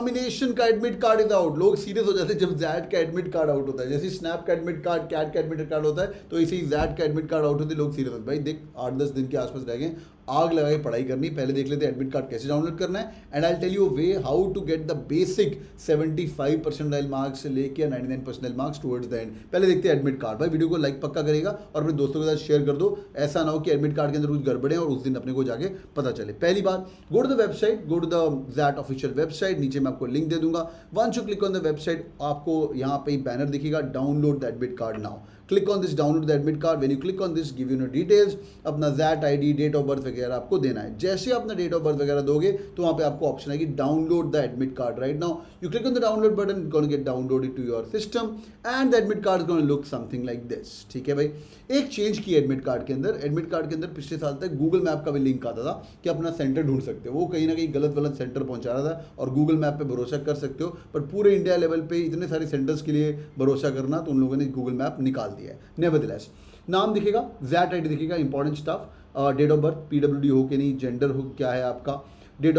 Examination का admit card is out. लोग serious हो जाते हैं जब जैट का एडमिट कार्ड आउट होता है। जैसे स्नैप का एडमिट कार्ड, कैट का एडमिट कार्ड होता है, तो इसी जैट का एडमिट कार्ड आउट होते लोग सीरियस होते हैं। भाई देख 8-10 दिन के आसपास रह गए, आग लगा के पढ़ाई करनी, पहले देख लेते हैं एडमिट कार्ड कैसे डाउनलोड करना है। And I tell you way how to get the basic 75 percentile marks से लेके 99 percentile marks towards the end. पहले देखते हैं एडमिट कार्ड। भाई वीडियो को लाइक पक्का करेगा और अपने दोस्तों के साथ शेयर कर दो, ऐसा ना हो कि एडमिट कार्ड के अंदर कुछ गड़बड़े और उस दिन अपने को जाके पता चले। पहली बात, go to the website, go to the XAT official website, नीचे मैं आपको लिंक दे दूंगा। Once you click on the website, आपको यहाँ पे बैनर दिखेगा, download the admit card now. Click on this, download the admit card. When you click on this, give you no details, अपना XAT ID, date of birth वगैरह आपको देना है। जैसे अपना डेट ऑफ बर्थ वगैरह दोगे तो वहाँ पे आपको ऑप्शन आएगी download the admit card. Right now you click on the download button, gonna get downloaded to your system and the admit card is gonna look something like this. ठीक है भाई, एक चेंज की एडमिट कार्ड के अंदर। Admit card के अंदर पिछले साल तक गूगल मैप का भी लिंक आता था कि अपना सेंटर ढूंढ सकते हो। वो कहीं ना कहीं गलत गलत सेंटर पहुंचा रहा था और गूगल मैप पे भरोसा कर सकते हो, पर पूरे इंडिया लेवल पे इतने सारे सेंटर्स के लिए भरोसा करना, तो उन लोगों ने गूगल मैप निकाल दिया है। नेवरदलेस नाम दिखेगा, जैट आईडी दिखेगा, important stuff, date of birth, PWD हो कि नहीं, जेंडर हो क्या है आपका, डेट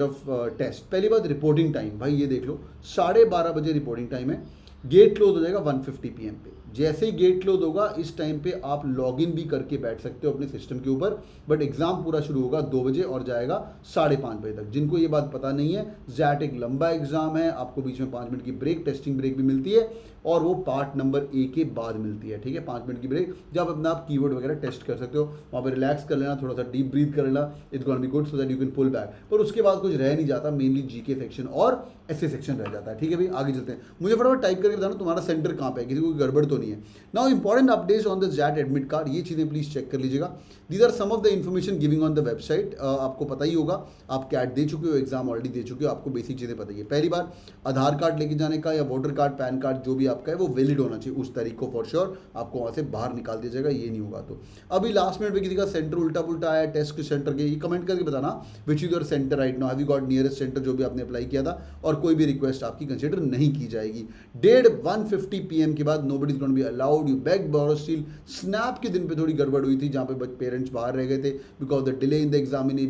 ऑफ टेस्ट। पहली बात, रिपोर्टिंग टाइम। भाई ये देख लो 12:30 बजे रिपोर्टिंग टाइम है। गेट क्लोज हो जाएगा 1:50 PM पे। जैसे ही गेट क्लोज होगा इस टाइम पे आप लॉगिन भी करके बैठ सकते हो अपने सिस्टम के ऊपर, बट एग्जाम पूरा शुरू होगा 2 बजे और जाएगा 5:30 बजे तक। जिनको ये बात पता नहीं है, जैट एक लंबा एग्जाम है, आपको बीच में 5 मिनट की ब्रेक, टेस्टिंग ब्रेक भी मिलती है और वो पार्ट नंबर A के बाद मिलती है। ठीक है, 5 मिनट की ब्रेक, जब अपना आप कीवर्ड वगैरह टेस्ट कर सकते हो, वहाँ पर रिलैक्स कर लेना, थोड़ा सा डीप ब्रीथ कर लेना, it's gonna be good so that you can pull back. पर उसके बाद कुछ रह नहीं जाता, मेनली जीके सेक्शन और ऐसे सेक्शन रह जाता है। ठीक है भाई, आगे चलते हैं। मुझे फटाफट टाइप करके बताना तुम्हारा सेंटर कहाँ पे है, किसी को गड़बड़ तो नहीं है। Now important updates on the XAT admit card, ये चीज़ें प्लीज चेक कर लीजिएगा। These are some of the information giving on the website. आपको पता ही होगा, आप कैट दे चुके हो, एग्जाम ऑलरेडी दे चुके हो, आपको बेसिक चीज़ें पता ही है। पहली बार, आधार कार्ड लेके जाने का या वोटर कार्ड, पैन कार्ड जो भी आपका है वो वैलिड होना चाहिए उस तारीख को, फॉर श्योर आपको वहाँ से बाहर निकाल दिया जाएगा, ये नहीं होगा तो। अभी लास्ट मिनट में किसी का सेंटर उल्टा पुल्टा आया टेस्ट के सेंटर के, ये कमेंट करके बताना which is your centre right now, have you got nearest centre जो भी आपने अप्लाई किया था, और कोई भी रिक्वेस्ट आपकी कंसिडर नहीं की जाएगी। 1:50 PM के बाद nobody is gonna be allowed, you beg borrow steal. SNAP के दिन पे थोड़ी गड़बड़ हुई थी जहाँ पे पेरेंट्स बाहर रह गए थे because the delay in the examination,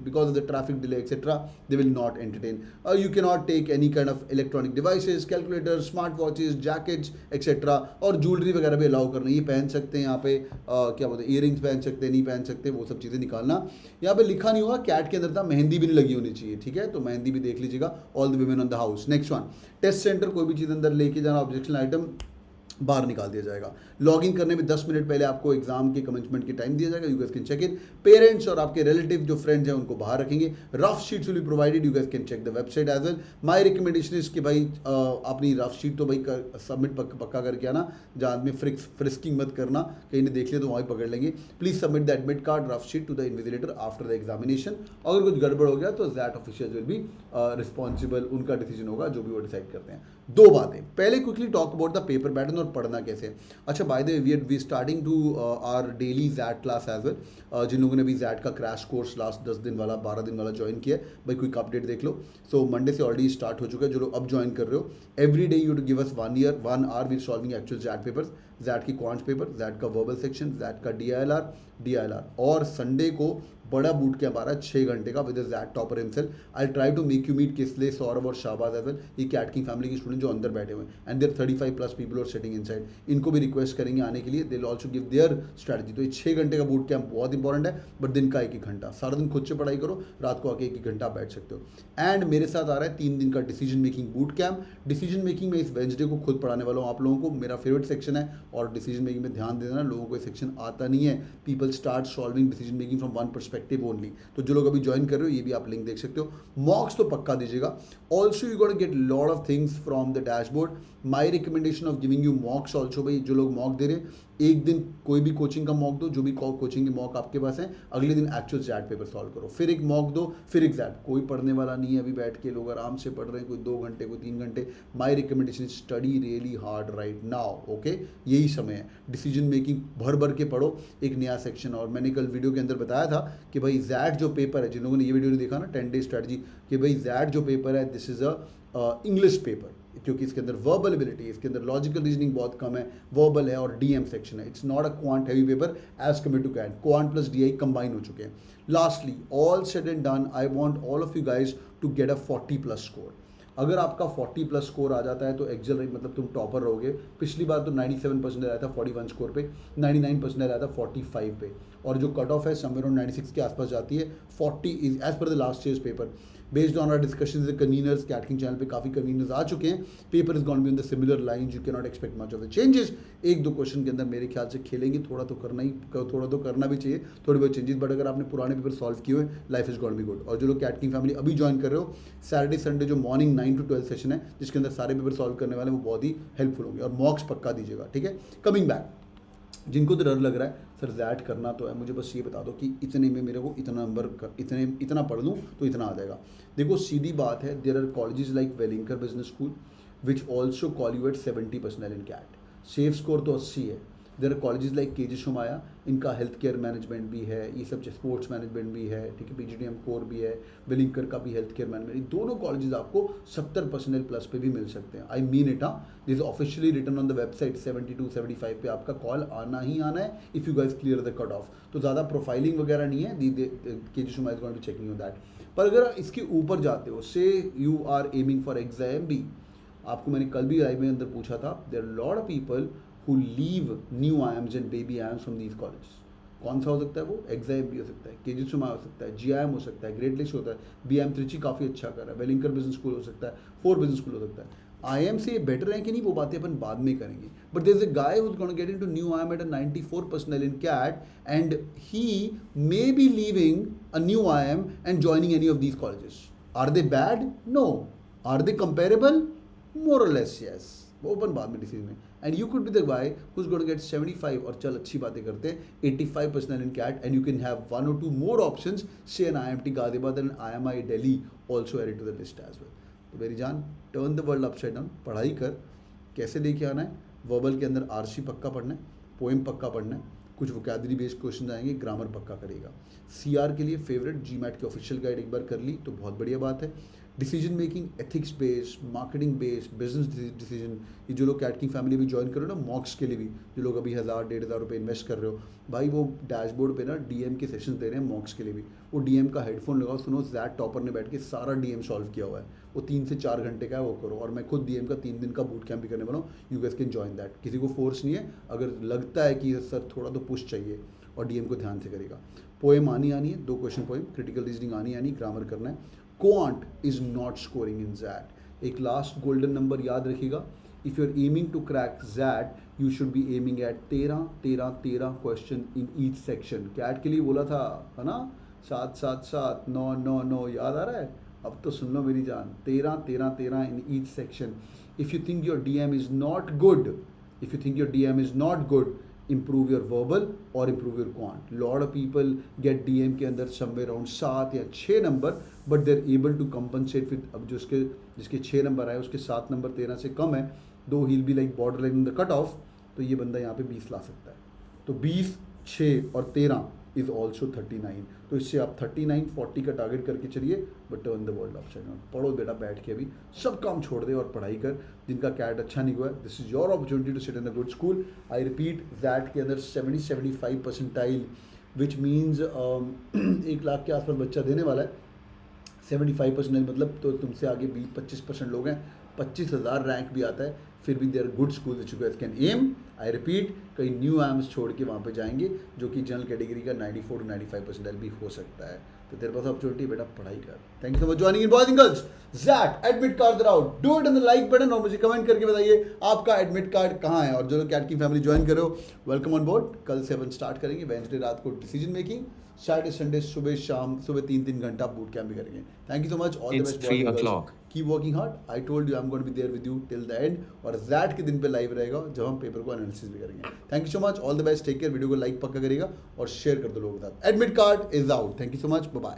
because of the traffic delay etcetera, they will not entertain. You can not take any kind of electronic devices, calculator, smart watches, jackets etcetera, और jewellery वगैरह भी allow करना। ये पहन सकते हैं यहाँ पे, क्या बोलते हैं, ईयरिंग्स पहन सकते हैं, नहीं पहन सकते, वो सब चीज़ें निकालना। यहाँ पे लिखा नहीं होगा, कैट के अंदर था, मेहंदी भी नहीं लगी होनी चाहिए। ठीक है, तो मेहंदी भी देख लीजिएगा, all the women on the house. Next one, test centre, कोई भी चीज़ अंदर लेके जाना, ऑब्जेक्शन आइटम बाहर निकाल दिया जाएगा। लॉगिन करने में 10 मिनट पहले आपको एग्जाम के कमेंसमेंट की टाइम दिया जाएगा, you guys can check it. Parents और आपके रिलेटिव जो फ्रेंड्स हैं उनको बाहर रखेंगे। Rough sheets will be provided, you guys can check the website as well. My recommendation is कि भाई अपनी रफ शीट तो भाई सबमिट पक्का करके आना, जहाँ में फ्रिस्किंग मत करना, कहीं ने देख लिया तो वहाँ ही पकड़ लेंगे। Please submit the admit card rough sheet to the invigilator after the examination. अगर कुछ गड़बड़ हो गया तो that official will be responsible, उनका डिसीजन होगा जो भी वो डिसाइड करते हैं। 2 बातें, पहले quickly talk about the paper pattern और पढ़ना कैसे। अच्छा, by the way we starting to our daily XAT class as well. जिन लोगों ने भी जैट का क्रैश कोर्स लास्ट 10 दिन वाला, 12 दिन वाला ज्वाइन किया, भाई क्विक अपडेट देख लो। सो मंडे से ऑलरेडी स्टार्ट हो चुका है, जो लोग अब ज्वाइन कर रहे हो, every day you to give us 1 hour we solving actual XAT papers, XAT की क्वांट पेपर, जैट का वर्बल सेक्शन, जैट का DILR, और संडे को बड़ा बूट कैंप आ रहा है 6 घंटे का with XAT topper himself. I try to make you meet Kislay, Saurabh और शाहबाज एज वेल, ये कैट की फैमिली के स्टूडेंट जो अंदर बैठे हुए हैं, and there 35+ people are sitting inside. इनको भी रिक्वेस्ट करेंगे आने के लिए, they will also give their strategy. तो ये 6 घंटे का बूट कैंप बहुत इंपॉर्टेंट है, बट दिन का 1-1 घंटा, सारा दिन खुद से पढ़ाई करो, रात को आके 1-1 घंटा बैठ सकते हो। एंड मेरे साथ आ रहा है 3 दिन का decision making boot camp. Decision making में इस वेंसडे को खुद पढ़ाने वाला हूँ आप लोगों को, मेरा फेवरेट सेक्शन है, और डिसीजन मेकिंग में ध्यान देना, लोगों को ये सेक्शन आता नहीं है। People start solving decision making from one perspective only. तो जो लोग अभी ज्वाइन कर रहे हो, ये भी आप लिंक देख सकते हो। मॉक्स तो पक्का दीजिएगा। Also you got get lot of things from the dashboard. My recommendation of giving you मॉक्स also, भाई जो लोग मॉक दे रहे हैं, एक दिन कोई भी कोचिंग का मॉक दो, जो भी कोचिंग के मॉक आपके पास है, अगले दिन एक्चुअल जैट पेपर सॉल्व करो, फिर एक मॉक दो, फिर एक जैट। कोई पढ़ने वाला नहीं है अभी बैठ के, लोग आराम से पढ़ रहे हैं, कोई 2 घंटे, कोई 3 घंटे। My recommendation, study really hard right now, okay, यही समय है। डिसीजन मेकिंग भर भर के पढ़ो, एक नया सेक्शन। और मैंने कल वीडियो के अंदर बताया था कि भाई जैट जो पेपर है, जिन लोगों ने ये वीडियो नहीं देखा ना, 10 डे स्ट्रैटेजी, कि भाई जैट जो पेपर है, this is a English paper, क्योंकि इसके अंदर वर्बल एबिलिटी, इसके अंदर लॉजिकल रीजनिंग बहुत कम है, वर्बल है और डीएम सेक्शन है. It's not a quant heavy paper as compare to CAT. Quant plus DI combine हो चुके हैं. Lastly, all said and done, I want all of you guys to get a 40+ score. अगर आपका 40+ score आ जाता है तो Excel रही मतलब तुम टॉपर रहोगे. पिछली बार तो 97% आया था 41 स्कोर पे, 99% आया था 45 पे, और जो कट ऑफ है समवेयर ऑन 96 के आसपास जाती है. 40 is as per the last year's paper. Based on our discussion with conveners, CAT king channel पे काफ़ी कन्वीनर्स आ चुके हैं. Paper is gonna be on the similar line, you can not expect much of the changes. एक दो question के अंदर मेरे ख्याल से खेलेंगे, थोड़ा तो करना भी चाहिए, थोड़ी बहुत चेंजेस. बट अगर आपने पुराने पेपर सॉल्व किए हुए, life is gonna be good. और जो लोग कैट किंग फैमिली अभी ज्वाइन कर रहे हो, सैटरडे संडे जो मॉर्निंग 9 to 12 सेशन है जिसके अंदर सारे पेपर सॉल्व करने वाले, वो बहुत ही हेल्पफुल होंगे. और मॉक्स पक्का दीजिएगा, ठीक है. कमिंग बैक, जिनको तो डर लग रहा है सर ज़ैट करना तो है, मुझे बस ये बता दो कि इतने में मेरे को इतना नंबर इतना पढ़ लूँ तो इतना आ जाएगा. देखो सीधी बात है, there are colleges like Welingkar business school which also call you at 70% in CAT. Safe score तो 80 है. There are colleges like KJ Somaiya, इनका हेल्थ केयर मैनेजमेंट भी है, ये सब स्पोर्ट्स मैनेजमेंट भी है, ठीक है, पीजीडीएम कोर भी है, वेलिंकर का भी हेल्थ केयर मैनेजमेंट. ये दोनों कॉलेजेस आपको 70% प्लस पे भी मिल सकते हैं. I mean it. This officially written on the website. 72-75 पे आपका कॉल आना ही आना है if you guys clear the cut off. तो ज़्यादा प्रोफाइलिंग वगैरह नहीं है, KJ Somaiya is going to be checking on that. पर अगर इसके ऊपर जाते हो, say you are aiming for exam भी, आपको मैंने कल भी लाइव में अंदर पूछा था, there are lot of people who leave new IIMs and baby IIMs from these colleges. कौन सा हो सकता है वो? एग्जाम भी हो सकता है, केजी शुमाया हो सकता है, GIM हो सकता है, ग्रेट लिस्ट होता है, BIM त्रिची काफ़ी अच्छा कर रहा है, वेलिंकर बिजनेस स्कूल हो सकता है, 4 बिजनेस स्कूल हो सकता है. IIM से बेटर है कि नहीं, वो बातें अपन बाद में करेंगे. But there is a guy who is gonna get into new IIM at a 94% in CAT and he may be leaving a new IIM and joining any of these colleges. Are they bad? No. Are they comparable? More or less yes. वो open बाद में decision में. And you could be the guy who is going to get 75, और चल अच्छी बातें करते हैं, 85% in CAT, and you can have 1 or 2 more options, say an IIMT Ghaziabad and IMI Delhi also added to the list as well. तो मेरी जान, turn the world upside down. पढ़ाई कर. कैसे लेके आना है? वर्बल के अंदर आरसी पक्का पढ़ना है, पोएम पक्का पढ़ना है, कुछ वोकैबुलरी बेस्ड क्वेश्चन आएंगे, ग्रामर पक्का करेगा. CR के लिए फेवरेट GMAT की ऑफिशियल गाइड एक बार कर ली तो बहुत बढ़िया बात है. Decision making, ethics based, marketing based, business decision, ये जो लोग कैट किंग फैमिली भी ज्वाइन कर रहे हो ना, मॉक्स के लिए भी जो लोग अभी 1000-1500 रुपये इन्वेस्ट कर रहे हो भाई, वो डैशबोर्ड पे ना DM के सेशंस दे रहे हैं मॉक्स के लिए भी. वो DM का हेडफोन लगाओ, सुनो, ज़ैट टॉपर ने बैठ के सारा DM सॉल्व किया हुआ है, वो 3 से 4 घंटे का है, वो करो. और मैं खुद DM का 3 दिन का बूट कैंप भी करने वाला हूँ. You guys can join that. किसी को फोर्स नहीं है, अगर लगता है कि सर थोड़ा तो पुश चाहिए, और DM को ध्यान से करेगा. पोएम आनी है, 2 क्वेश्चन पोएम, क्रिटिकल रीजनिंग आनी, ग्रामर करना है. Quant is not scoring in XAT. एक लास्ट गोल्डन नंबर याद रखिएगा. If you are aiming to crack XAT, you should be aiming at 13 question in each section. CAT के लिए बोला था, है ना, 7-7-7, 9-9-9, याद आ रहा है? अब तो सुन लो मेरी जान, 13 इन each section. If you think your DM is not good, improve your verbal or improve your quant. Lot of people get DM के अंदर somewhere around 7 या 6 number, but they're able to compensate with, अब जो जिसके 6 number आए उसके 7 number 13 से कम है, though he'll be like borderline in the cut off, तो ये बंदा यहाँ पे 20 ला सकता है. तो 20, 6 और 13 इज ऑल्सो 39. तो इससे आप 39-40 का टारगेट करके चलिए, but turn the world upside down. पढ़ो बेटा बैठ के, अभी सब काम छोड़ दे और पढ़ाई कर. जिनका कैट अच्छा नहीं हुआ है, this is your opportunity to sit in the good school. I repeat, that के अंदर 70-75 परसेंटाइल, विच मीन्स 1 लाख के आसपास बच्चा देने वाला है. 75% मतलब तो तुमसे आगे 20-25% लोग हैं. 25,000 रैंक भी आता है, फिर भी there good school which you guys can aim. I repeat, कई न्यू IIMs छोड़ के वहाँ पे जाएंगे, जो कि जनरल कैटेगरी का 94-95% भी हो सकता है. तो तेरे पास अपॉर्चुनिटी, बेटा पढ़ाई कर. Thank you so much joining in boys and girls. XAT admit card out, do it on the like button, और मुझे कमेंट करके बताइए आपका एडमिट कार्ड कहाँ है. और जो लोग कैट की फैमिली ज्वाइन कर रहे हो, वेलकम ऑन बोर्ड. कल से अपन स्टार्ट करेंगे. वेडनेसडे रात को डिसीजन मेकिंग, सैटरडे संडे सुबह शाम, सुबह 3 घंटा बूट कैंप भी करेंगे. Thank you so much. All the best. 3 o'clock. Keep working hard. I told you I am going to be there with you till the end. और ज़ैट के दिन पे लाइव रहेगा जब हम पेपर को एनालिसिस भी करेंगे. Thank you so much. All the best. Take care. Video को लाइक पक्का करेगा और शेयर कर दो लोगों के साथ. Admit card is out. Thank you so much. Bye bye.